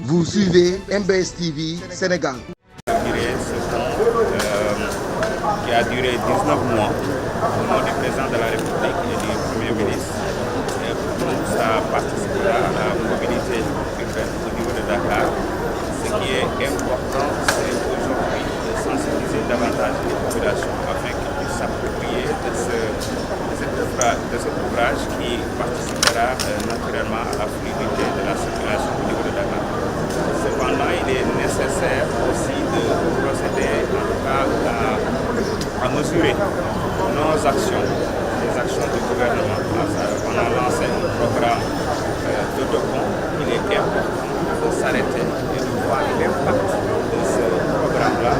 Vous suivez MBS TV Sénégal. Qui a duré 19 mois au nom du président de la République et du Premier ministre. Et pour nous, ça participera à la mobilité urbaine au niveau de Dakar. Ce qui est important, c'est aujourd'hui de sensibiliser davantage les populations afin qu'ils puissent s'approprier de cet ouvrage qui participera naturellement à la fluidité de la circulation au niveau de Dakar. Cependant, il est nécessaire aussi de procéder en tout cas à mesurer nos actions, les actions du gouvernement. On a lancé un programme d'autopont. Il est important de s'arrêter et de voir l'impact de ce programme-là,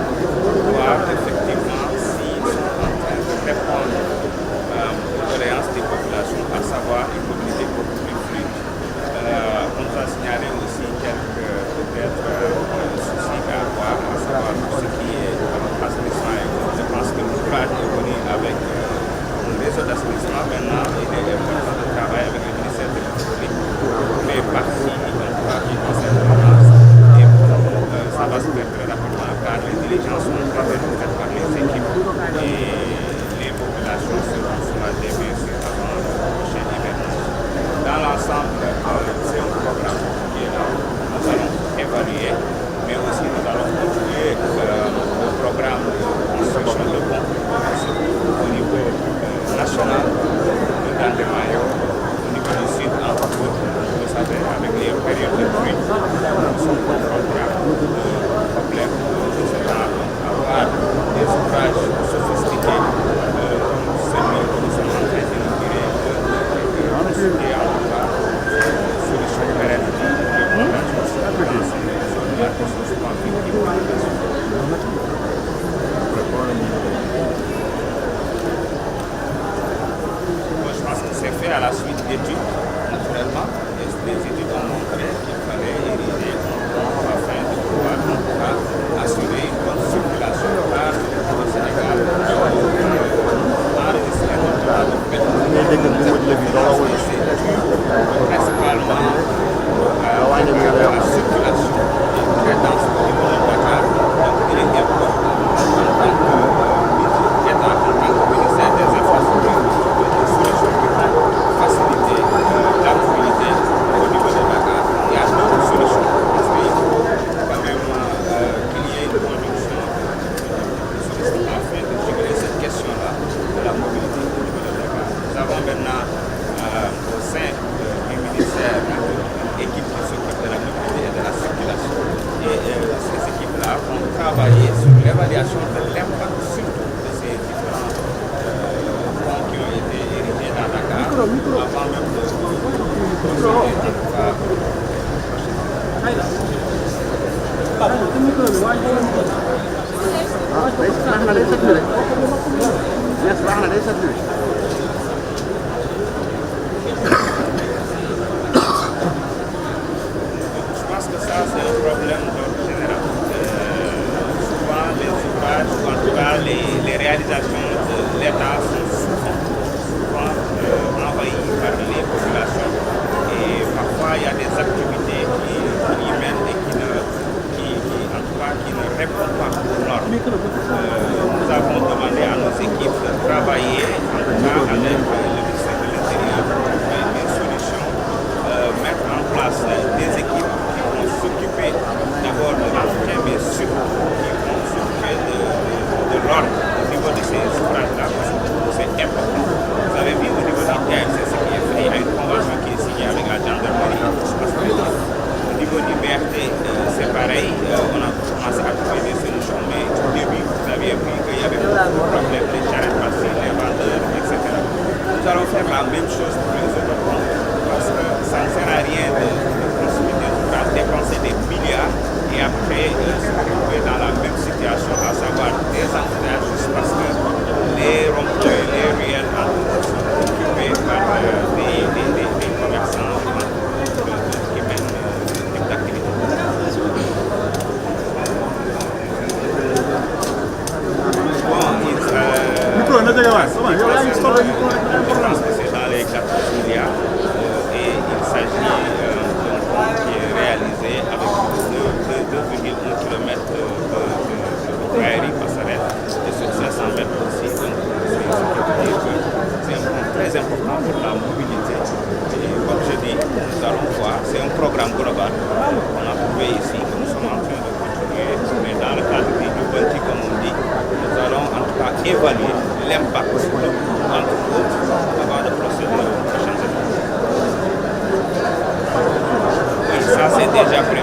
voir effectivement s'ils sont en train de répondre aux doléances des populations, à savoir une mobilité beaucoup plus fluide. On nous a signalé aussi quelques soucis à avoir, à savoir tout ce qui est assainissement. Je pense que l'ouvrage est venu avec un réseau d'assainissement. Maintenant, il est important de travailler avec le ministère de l'Hydraulique pour les parties qui concernent la masse. Et ça va se faire très rapidement car les diligences sont très bien faites par les équipes et les populations seront soulagées bien sûr avant le prochain hivernage. Dans l'ensemble, c'est un programme qui est là. Nous allons évaluer, mais aussi nous allons continuer le programme de construction de ponts au niveau national, dans des maillots, au niveau du sud, entre autres. Vous savez, avec les périodes de pluie, nous sommes confrontés à beaucoup de problèmes de ce genre. Avoir des ouvrages sophistiqués comme celui que nous sommes en train d'inaugurer, et en tout cas, solution pérenne pour le je pense que c'est fait à la suite d'études, naturellement, et les études ont montré qu'il fallait ériger un pont afin de pouvoir assurer une bonne circulation car le Sénégal enregistré notamment de principalement la circulation très dense au niveau de Dakar. Donc il est important en tant qu'État, en tant que ministère des Infrastructures, de solutions qui vont faciliter la mobilité au niveau de Dakar. Il y a d'autres solutions parce qu'il faut quand même qu'il y ait une conjonction de solutions afin de régler cette question-là de la mobilité au niveau de Dakar. Nous avons maintenant au sein du ministère une équipe qui s'occupe de la mobilité et de la circulation. Et ces équipes-là vont travailler sur l'évaluation de l'impact surtout de ces différents ponts qui ont été érigés dans Dakar avant même de Je pense que ça, c'est un problème d'ordre général. Souvent, les ouvrages, ou en tout cas les réalisations de l'État sont souvent envahies par les populations. Et parfois, il y a des activités qui y mènent et qui ne répondent pas aux normes. Nous avons demandé à nos équipes de travailler, en tout cas avec le ministère de l'Intérieur, des solutions, mettre en place des équipes qui vont s'occuper d'abord de l'entretien, mais surtout qui vont s'occuper de l'ordre au niveau de ces ouvrages-là, parce que c'est important. Vous avez vu au niveau d'Inter, c'est ce qui est fait. Il y a une convention qui est signée avec la gendarmerie. Au niveau du BRT, c'est pareil. On a commencé à trouver des solutions, mais au début, vous aviez vu qu'il y avait beaucoup de problèmes, les charrettes passées, les vendeurs, etc. Nous allons faire la même chose pour les autres ponts, parce que ça ne sert à rien de construire des ouvrages, dépenser des milliards et après se retrouver dans la même situation, à savoir des embouteillages juste parce que les ronds-points, les ruelles sont occupés par des commerçants qui mènent ce type d'activité. Je pense que c'est dans les 14 milliards et il s'agit d'un pont qui est réalisé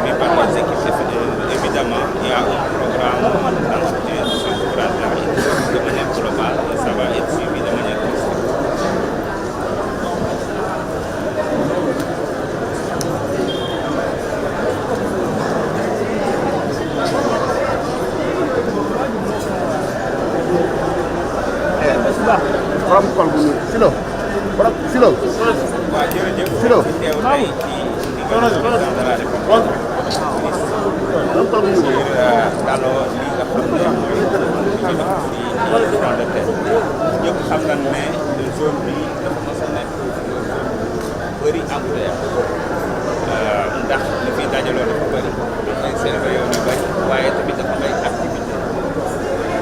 prévu par les équipes. Évidemment, il y a un programme d'entretien de ce ouvrage-là de manière globale et ça va être suivi de manière constante. borom kol bu ñu Filo borom Filo. waaw jërëjëf. Filo ci teew tey ci ndigal président de la République daloo li nga xam ne mooy li ci dox ci front de terre ñëpp xam nañ ne zone bi dafa mos a nekk bëri embouteillage ndax li fiy dajaloo dafa bëri ay services yu bëri waaye tamit dafa ay activité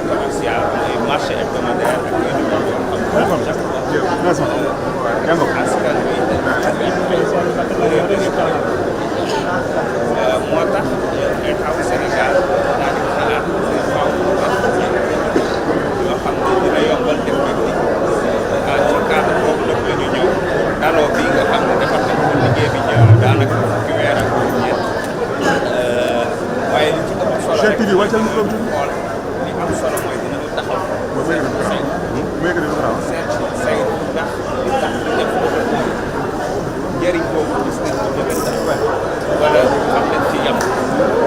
commerciale ay marché hebdomadaire ak yu ñu askan wi moo tax état wu Sénégal daal di xalaat faaw yoo xam ne dina yombal def bi ci cadre boobu nag la ñu ñëw daloo bi nga xam ne defar nañ ko liggéey bi ñëw daanaka fukki weer ak ñeent waaye li ci ëpp solo rek xool li am solo mooy dinañu taxaw say ndax li tax ñëpp njëriñ boobu gis nañ ko dëgg wala xam nañ ci yam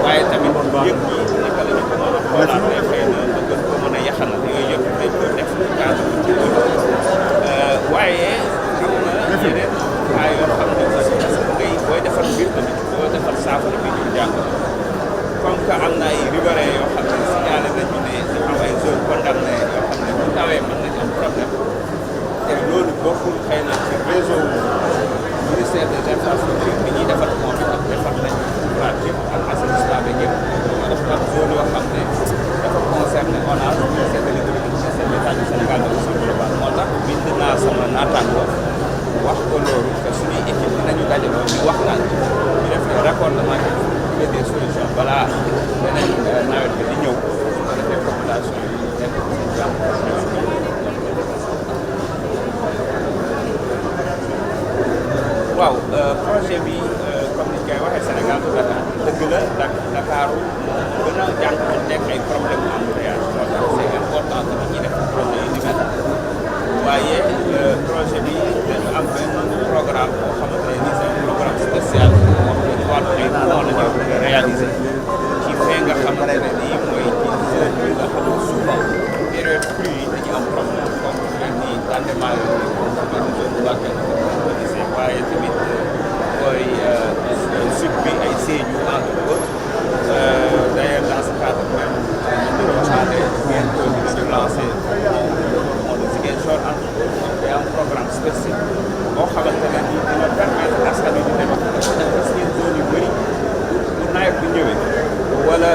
waaye tamit yëg yi naka la ñu ko mën a xoolaatee xëy na ba gën ko mën a yaxanal yooyu yëpp dañ ko def cadre ci waaye am na yeneen cas yoo xam ne aussi parce que ngay booy defar mbir tamit boo defar saafara bi ñu jàng comme que am na ay riverains yoo xam ne signalé nañu ne dafa am ay zone condamné yoo xam ne bu tawee mën nañu am problème te loolu bokkul xëy na ci réseau ministère des infrastructures bi ñuy defar pont bi ak defar nañ ouvrage yëpp ak assainissement bi yëpp dafa am zone yoo xam ne dafa concerné ONAS ministère de l'Économie et de l'État du Sénégal de façon globale moo tax bind naa sama naataango wax ko loolu que suñuy équipe dinañu dajaloo ñu waxtaan ñu def le raccordement bi trouver des solutions balaa beneen nawet bi di ñëw su ko defee population yi nekk seen jàmm. waaw projet bi comme ni ñu koy waxee Sénégal du Dakar dëgg la Dakaru gën a jànkuwanteeg ay problème embouteillage moo tax c'est important que ñuy def projet yi ni mel waaye projet bi dañu am benn programme boo xamante ne nii c'est un programme spécial moo xam ne wàllu ay pont la ñu réaliser ci fee nga xamante ne nii mooy ci zone bi nga xam ne souvent période pluie yi dañuy am problème comme leen ni tànnement yooyu benn zone bu bàkkee waaye tamit booy sud bi ay Sédhiou entre autres d'ailleurs dans ce cadre même ñu ngi waxaale bientôt dinañu lancé moo de Ziguinchor entre autres day am programme spécial boo xamante ne nii dina permettre askan wi di dem parce que gis ngeen zone yu bëri bu nawet bi ñëwee wala